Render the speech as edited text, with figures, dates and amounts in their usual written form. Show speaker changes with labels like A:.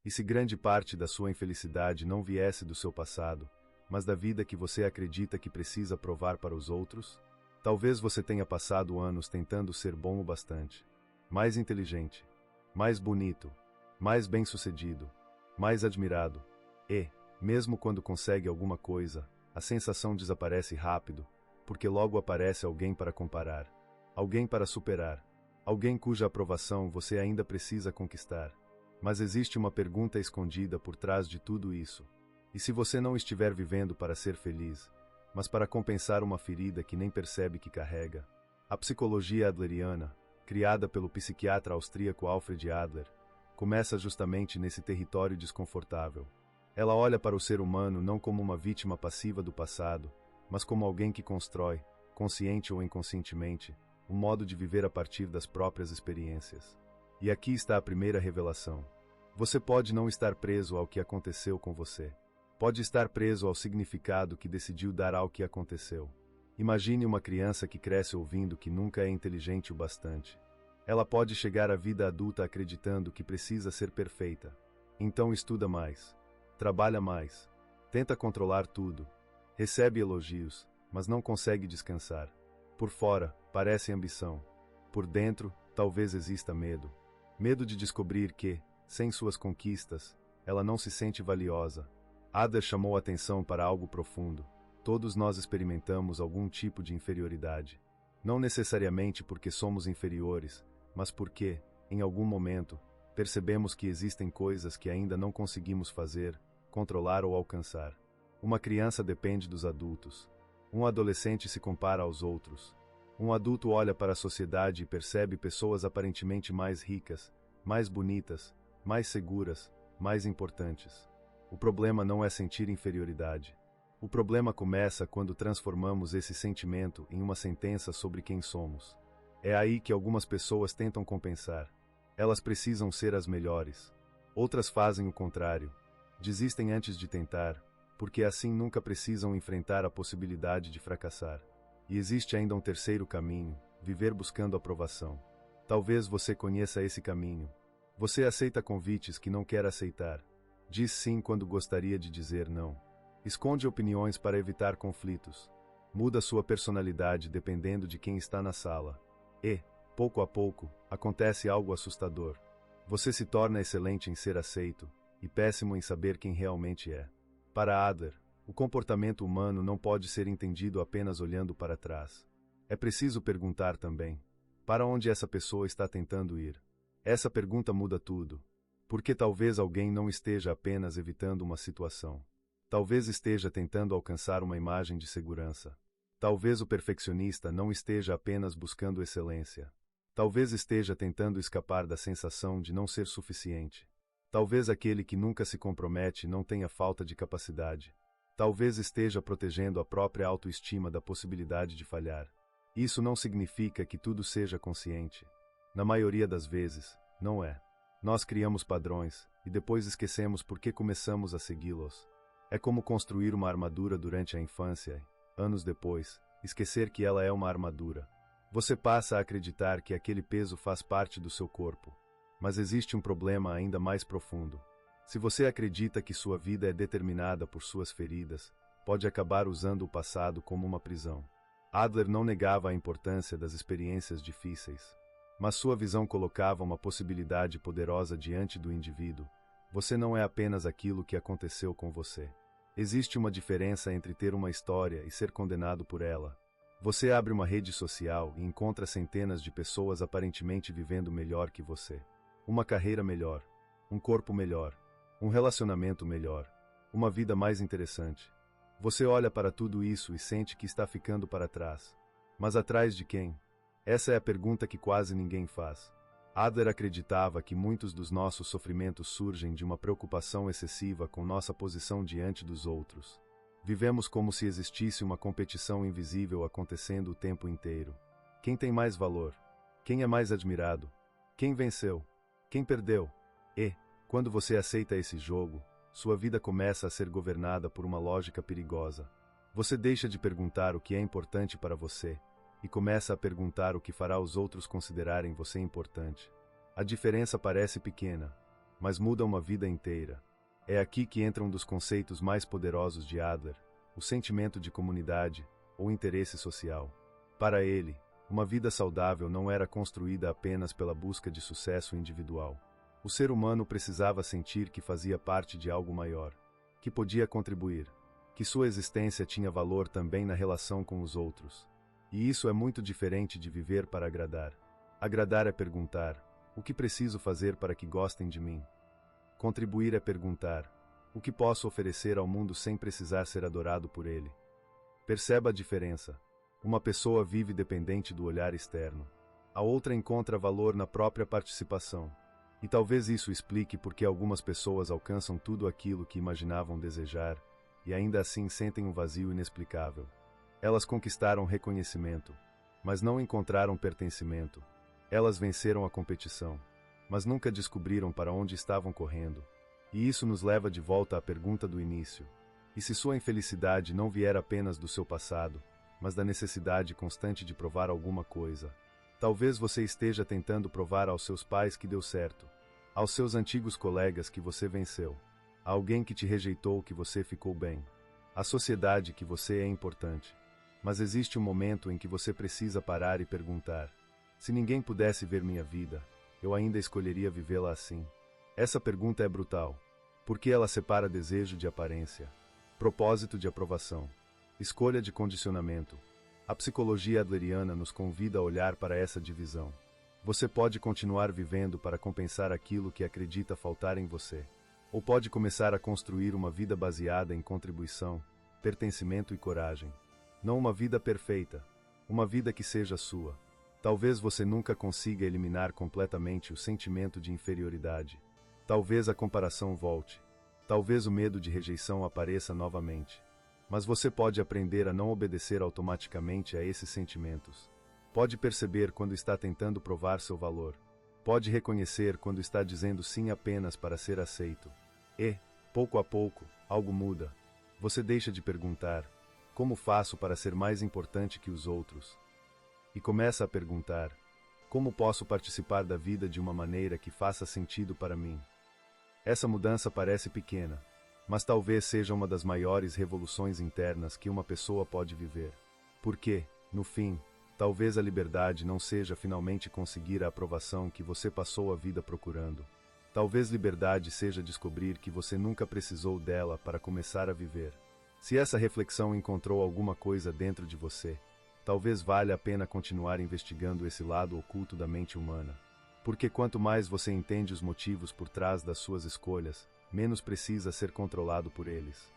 A: E se grande parte da sua infelicidade não viesse do seu passado, mas da vida que você acredita que precisa provar para os outros? Talvez você tenha passado anos tentando ser bom o bastante, mais inteligente, mais bonito, mais bem-sucedido, mais admirado. E, mesmo quando consegue alguma coisa, a sensação desaparece rápido, porque logo aparece alguém para comparar, alguém para superar, alguém cuja aprovação você ainda precisa conquistar. Mas existe uma pergunta escondida por trás de tudo isso. E se você não estiver vivendo para ser feliz, mas para compensar uma ferida que nem percebe que carrega? A psicologia adleriana, criada pelo psiquiatra austríaco Alfred Adler, começa justamente nesse território desconfortável. Ela olha para o ser humano não como uma vítima passiva do passado, mas como alguém que constrói, consciente ou inconscientemente, um modo de viver a partir das próprias experiências. E aqui está a primeira revelação. Você pode não estar preso ao que aconteceu com você. Pode estar preso ao significado que decidiu dar ao que aconteceu. Imagine uma criança que cresce ouvindo que nunca é inteligente o bastante. Ela pode chegar à vida adulta acreditando que precisa ser perfeita. Então estuda mais. Trabalha mais. Tenta controlar tudo. Recebe elogios, mas não consegue descansar. Por fora, parece ambição. Por dentro, talvez exista medo. Medo de descobrir que, sem suas conquistas, ela não se sente valiosa. Adler chamou atenção para algo profundo. Todos nós experimentamos algum tipo de inferioridade. Não necessariamente porque somos inferiores, mas porque, em algum momento, percebemos que existem coisas que ainda não conseguimos fazer, controlar ou alcançar. Uma criança depende dos adultos. Um adolescente se compara aos outros. Um adulto olha para a sociedade e percebe pessoas aparentemente mais ricas, mais bonitas, mais seguras, mais importantes. O problema não é sentir inferioridade. O problema começa quando transformamos esse sentimento em uma sentença sobre quem somos. É aí que algumas pessoas tentam compensar. Elas precisam ser as melhores. Outras fazem o contrário. Desistem antes de tentar, porque assim nunca precisam enfrentar a possibilidade de fracassar. E existe ainda um terceiro caminho, viver buscando aprovação. Talvez você conheça esse caminho. Você aceita convites que não quer aceitar. Diz sim quando gostaria de dizer não. Esconde opiniões para evitar conflitos. Muda sua personalidade dependendo de quem está na sala. E, pouco a pouco, acontece algo assustador. Você se torna excelente em ser aceito, e péssimo em saber quem realmente é. Para Adler, o comportamento humano não pode ser entendido apenas olhando para trás. É preciso perguntar também: para onde essa pessoa está tentando ir? Essa pergunta muda tudo. Porque talvez alguém não esteja apenas evitando uma situação. Talvez esteja tentando alcançar uma imagem de segurança. Talvez o perfeccionista não esteja apenas buscando excelência. Talvez esteja tentando escapar da sensação de não ser suficiente. Talvez aquele que nunca se compromete não tenha falta de capacidade. Talvez esteja protegendo a própria autoestima da possibilidade de falhar. Isso não significa que tudo seja consciente. Na maioria das vezes, não é. Nós criamos padrões, e depois esquecemos por que começamos a segui-los. É como construir uma armadura durante a infância e, anos depois, esquecer que ela é uma armadura. Você passa a acreditar que aquele peso faz parte do seu corpo. Mas existe um problema ainda mais profundo. Se você acredita que sua vida é determinada por suas feridas, pode acabar usando o passado como uma prisão. Adler não negava a importância das experiências difíceis, mas sua visão colocava uma possibilidade poderosa diante do indivíduo. Você não é apenas aquilo que aconteceu com você. Existe uma diferença entre ter uma história e ser condenado por ela. Você abre uma rede social e encontra centenas de pessoas aparentemente vivendo melhor que você. Uma carreira melhor, um corpo melhor, um relacionamento melhor, uma vida mais interessante. Você olha para tudo isso e sente que está ficando para trás. Mas atrás de quem? Essa é a pergunta que quase ninguém faz. Adler acreditava que muitos dos nossos sofrimentos surgem de uma preocupação excessiva com nossa posição diante dos outros. Vivemos como se existisse uma competição invisível acontecendo o tempo inteiro. Quem tem mais valor? Quem é mais admirado? Quem venceu? Quem perdeu? E, quando você aceita esse jogo, sua vida começa a ser governada por uma lógica perigosa. Você deixa de perguntar o que é importante para você, e começa a perguntar o que fará os outros considerarem você importante. A diferença parece pequena, mas muda uma vida inteira. É aqui que entra um dos conceitos mais poderosos de Adler, o sentimento de comunidade, ou interesse social. Para ele, uma vida saudável não era construída apenas pela busca de sucesso individual. O ser humano precisava sentir que fazia parte de algo maior, que podia contribuir, que sua existência tinha valor também na relação com os outros. E isso é muito diferente de viver para agradar. Agradar é perguntar: o que preciso fazer para que gostem de mim? Contribuir é perguntar: o que posso oferecer ao mundo sem precisar ser adorado por ele? Perceba a diferença. Uma pessoa vive dependente do olhar externo. A outra encontra valor na própria participação. E talvez isso explique por que algumas pessoas alcançam tudo aquilo que imaginavam desejar, e ainda assim sentem um vazio inexplicável. Elas conquistaram reconhecimento, mas não encontraram pertencimento. Elas venceram a competição, mas nunca descobriram para onde estavam correndo. E isso nos leva de volta à pergunta do início. E se sua infelicidade não vier apenas do seu passado, mas da necessidade constante de provar alguma coisa? Talvez você esteja tentando provar aos seus pais que deu certo, aos seus antigos colegas que você venceu, a alguém que te rejeitou que você ficou bem, à sociedade que você é importante. Mas existe um momento em que você precisa parar e perguntar: se ninguém pudesse ver minha vida, eu ainda escolheria vivê-la assim? Essa pergunta é brutal, porque ela separa desejo de aparência, propósito de aprovação, escolha de condicionamento. A psicologia adleriana nos convida a olhar para essa divisão. Você pode continuar vivendo para compensar aquilo que acredita faltar em você, ou pode começar a construir uma vida baseada em contribuição, pertencimento e coragem. Não uma vida perfeita, uma vida que seja sua. Talvez você nunca consiga eliminar completamente o sentimento de inferioridade. Talvez a comparação volte. Talvez o medo de rejeição apareça novamente. Mas você pode aprender a não obedecer automaticamente a esses sentimentos. Pode perceber quando está tentando provar seu valor. Pode reconhecer quando está dizendo sim apenas para ser aceito. E, pouco a pouco, algo muda. Você deixa de perguntar: como faço para ser mais importante que os outros? E começa a perguntar: como posso participar da vida de uma maneira que faça sentido para mim? Essa mudança parece pequena, mas talvez seja uma das maiores revoluções internas que uma pessoa pode viver. Porque, no fim, talvez a liberdade não seja finalmente conseguir a aprovação que você passou a vida procurando. Talvez liberdade seja descobrir que você nunca precisou dela para começar a viver. Se essa reflexão encontrou alguma coisa dentro de você, talvez valha a pena continuar investigando esse lado oculto da mente humana. Porque quanto mais você entende os motivos por trás das suas escolhas, menos precisa ser controlado por eles.